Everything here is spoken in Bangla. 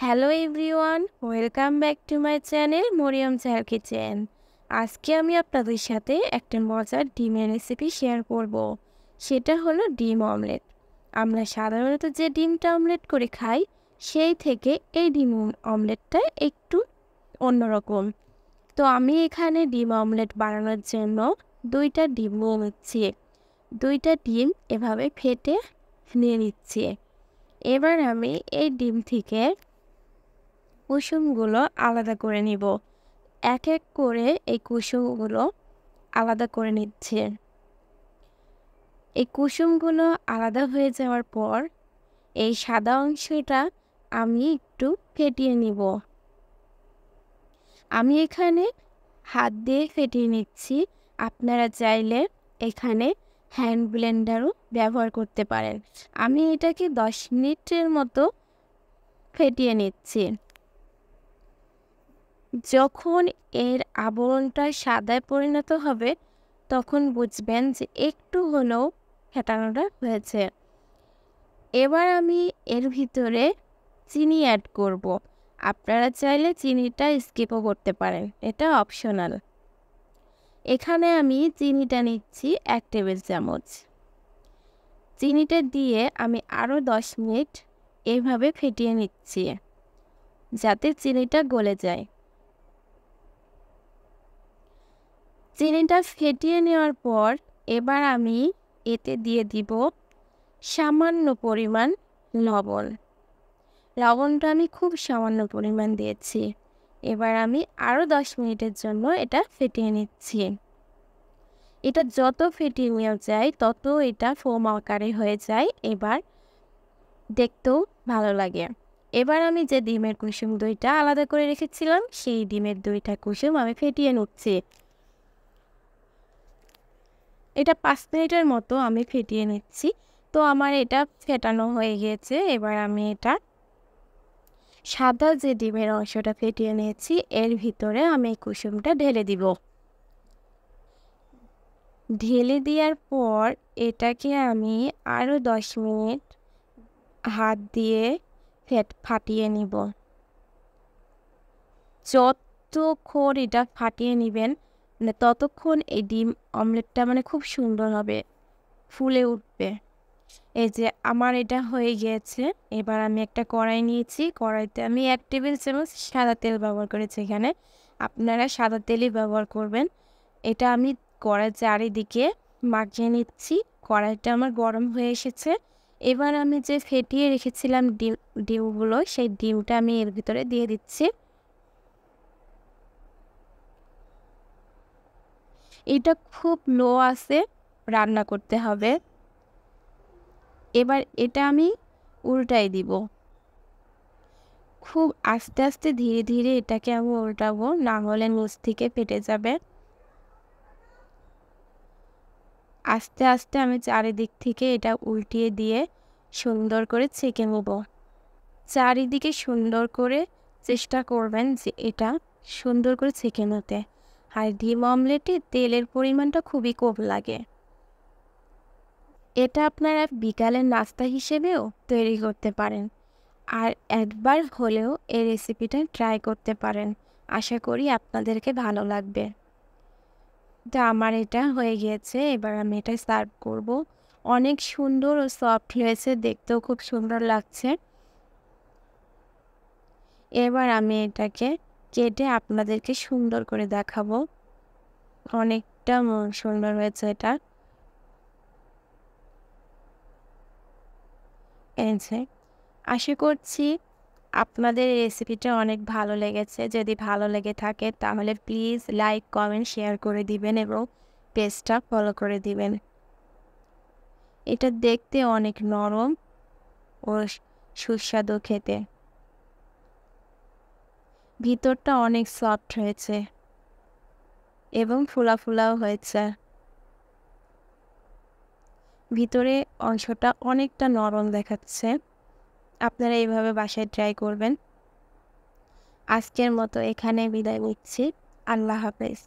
Hello everyone, welcome back to my channel Mariyam চার কিচেন। আজকে আমি আপনাদের সাথে একটা মজার ডিমের রেসিপি শেয়ার করব। সেটা হলো ডিম অমলেট। আমরা সাধারণত যে ডিমটা অমলেট করে খাই সেই থেকে এই ডিম অমলেটটা একটু অন্যরকম। তো আমি এখানে ডিম অমলেট বানানোর জন্য দুইটা ডিম নিয়ে নিচ্ছি। দুইটা ডিম এভাবে ফেটে নিয়ে নিচ্ছি। এবার আমি এই ডিম থেকে কুসুমগুলো আলাদা করে নিব। এক এক করে এই কুসুমগুলো আলাদা করে নিচ্ছে। এই কুসুমগুলো আলাদা হয়ে যাওয়ার পর এই সাদা অংশটা আমি একটু ফেটিয়ে নিব। আমি এখানে হাত দিয়ে ফেটিয়ে নিচ্ছি। আপনারা চাইলে এখানে হ্যান্ড ব্লেন্ডারও ব্যবহার করতে পারেন। আমি এটাকে 10 মিনিটের মতো ফেটিয়ে নিচ্ছি। যখন এর আবরণটা সাদায় পরিণত হবে তখন বুঝবেন যে একটু হলেও ফেটানোটা হয়েছে। এবার আমি এর ভিতরে চিনি অ্যাড করব। আপনারা চাইলে চিনিটা স্কিপও করতে পারেন, এটা অপশনাল। এখানে আমি চিনিটা নিচ্ছি 1 টেবিল চামচ। চিনিটা দিয়ে আমি আরও 10 মিনিট এইভাবে ফেটিয়ে নিচ্ছি যাতে চিনিটা গলে যায়। চিনিটা ফেটিয়ে নেওয়ার পর এবার আমি এতে দিয়ে দিব সামান্য পরিমাণ লবণ। লবণটা আমি খুব সামান্য পরিমাণ দিয়েছি। এবার আমি আরও 10 মিনিটের জন্য এটা ফেটিয়ে নিচ্ছি। এটা যত ফেটিয়ে নেওয়া যায় তত এটা ফোম আকারে হয়ে যায়, এবার দেখতেও ভালো লাগে। এবার আমি যে ডিমের কুসুম দুইটা আলাদা করে রেখেছিলাম সেই ডিমের দুইটা কুসুম আমি ফেটিয়ে নিচ্ছি। এটা 5 মিনিটের মতো আমি ফেটিয়ে নিচ্ছি। তো আমার এটা ফেটানো হয়ে গিয়েছে। এবার আমি এটা সাদা যে ডিমের অংশটা ফেটিয়ে নিয়েছি এর ভিতরে আমি এই কুসুমটা ঢেলে দিব। ঢেলে দেওয়ার পর এটাকে আমি আরও 10 মিনিট হাত দিয়ে ফাটিয়ে নিব। যতক্ষণ এটা ফাটিয়ে নেবেন ততক্ষণ এই ডিম অমলেটটা খুব সুন্দর হবে, ফুলে উঠবে। এই যে আমার এটা হয়ে গিয়েছে। এবার আমি একটা কড়াই নিয়েছি। কড়াইতে আমি 1 টেবিল চামচ সাদা তেল ব্যবহার করেছি। এখানে আপনারা সাদা তেলই ব্যবহার করবেন। এটা আমি কড়াইয়ের চারিদিকে মাখিয়ে নিচ্ছি। কড়াইটা আমার গরম হয়ে এসেছে। এবার আমি যে ফেটিয়ে রেখেছিলাম ডিমগুলো সেই ডিমটা আমি এর ভিতরে দিয়ে দিচ্ছি। এটা খুব লো আঁচে রান্না করতে হবে। এবার এটা আমি উল্টাই দিব। খুব আস্তে আস্তে ধীরে ধীরে এটাকে আমি উল্টাবো, না হলে নিচ থেকে ফেটে যাবে। আস্তে আস্তে আমি চারিদিক থেকে এটা উল্টিয়ে দিয়ে সুন্দর করে ছেঁকে নেব। চারিদিকে সুন্দর করে চেষ্টা করবেন যে এটা সুন্দর করে ছেঁকে নিতে। আর ডিম অমলেটে তেলের পরিমাণটা খুবই কম লাগে। এটা আপনারা বিকালের নাস্তা হিসেবেও তৈরি করতে পারেন। আর একবার হলেও এই রেসিপিটা ট্রাই করতে পারেন। আশা করি আপনাদেরকে ভালো লাগবে। তো আমার এটা হয়ে গিয়েছে। এবার আমি এটা সার্ভ করব। অনেক সুন্দর ও সফট হয়েছে, দেখতেও খুব সুন্দর লাগছে। এবার আমি এটাকে কেটে আপনাদেরকে সুন্দর করে দেখাবো। অনেকটা সুন্দর হয়েছে এটা। এই যে, আশা করছি আপনাদের এই রেসিপিটা অনেক ভালো লেগেছে। যদি ভালো লেগে থাকে তাহলে প্লিজ লাইক, কমেন্ট, শেয়ার করে দিবেন এবং পেজটা ফলো করে দিবেন। এটা দেখতে অনেক নরম ও সুস্বাদু খেতে। ভিতরটা অনেক সফট হয়েছে এবং ফুলা ফুলাও হয়েছে। ভিতরে অংশটা অনেকটা নরম দেখাচ্ছে। আপনারা এইভাবে বাসায় ট্রাই করবেন। আজকের মতো এখানে বিদায় নিচ্ছি। আল্লাহ হাফেজ।